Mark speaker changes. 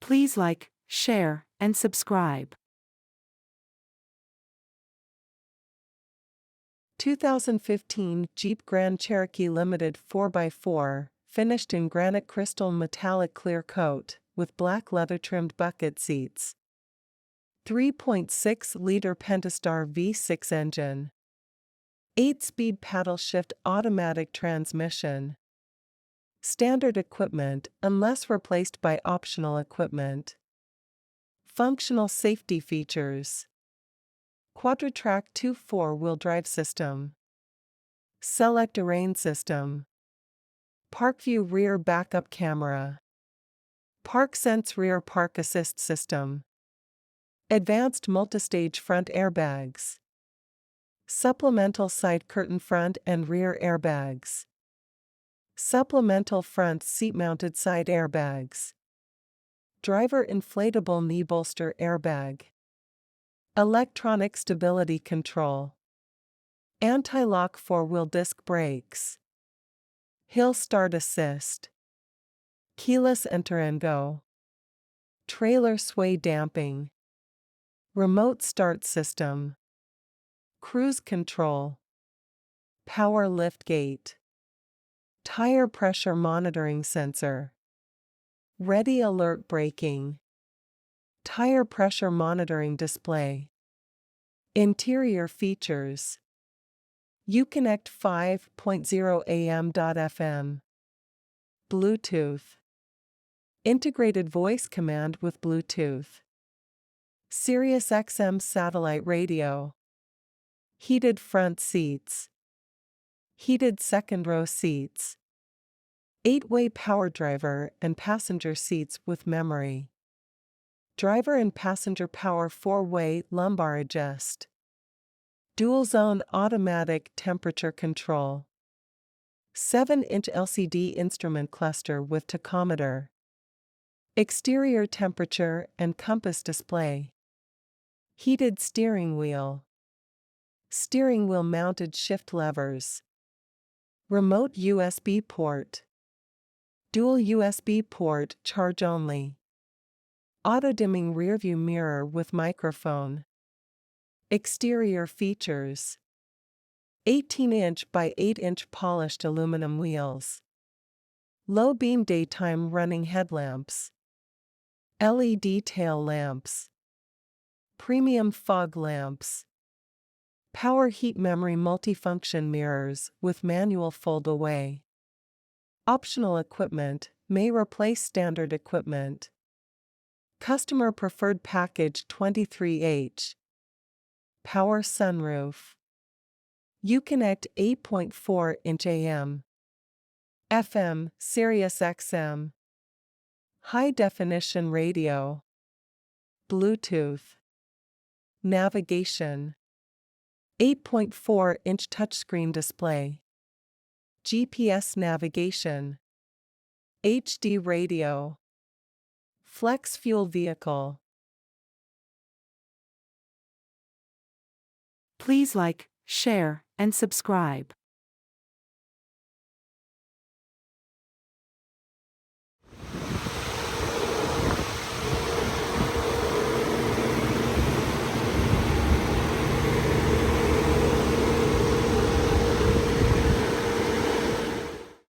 Speaker 1: Please like, share, and subscribe.
Speaker 2: 2015 Jeep Grand Cherokee Limited 4x4, finished in granite crystal metallic clear coat, with black leather-trimmed bucket seats. 3.6-liter Pentastar V6 engine. 8-speed paddle shift automatic transmission. Standard equipment unless replaced by optional equipment. Functional safety features. Quadra-Trac II 4-wheel drive system. Selec-Terrain System. ParkView rear backup camera. ParkSense rear park assist system. Advanced multistage front airbags. Supplemental side curtain front and rear airbags. Supplemental front seat-mounted side airbags. Driver inflatable knee-bolster airbag. Electronic stability control. Anti-lock 4-wheel disc brakes. Hill start assist. Keyless enter and go. Trailer sway damping. Remote start system. Cruise control. Power liftgate. Tire pressure monitoring sensor. Ready alert braking. Tire pressure monitoring display. Interior features. Uconnect 5.0 AM.FM. Bluetooth. Integrated voice command with Bluetooth. Sirius XM satellite radio. Heated front seats. Heated second row seats. 8-way power driver and passenger seats with memory. Driver and passenger power 4-way lumbar adjust. Dual zone automatic temperature control. 7-inch LCD instrument cluster with tachometer. Exterior temperature and compass display. Heated steering wheel. Steering wheel mounted shift levers. Remote USB port. Dual USB port charge only. Auto-dimming rearview mirror with microphone. Exterior features. 18-inch by 8-inch polished aluminum wheels. Low beam daytime running headlamps. LED tail lamps. Premium fog lamps. Power heat memory multifunction mirrors with manual fold away. Optional equipment may replace standard equipment. Customer preferred package 23H. Power sunroof. Uconnect 8.4-inch AM. FM, Sirius XM. High definition radio. Bluetooth. Navigation. 8.4-inch touchscreen display. GPS navigation. HD radio. Flex fuel vehicle.
Speaker 1: Please like, share, and subscribe.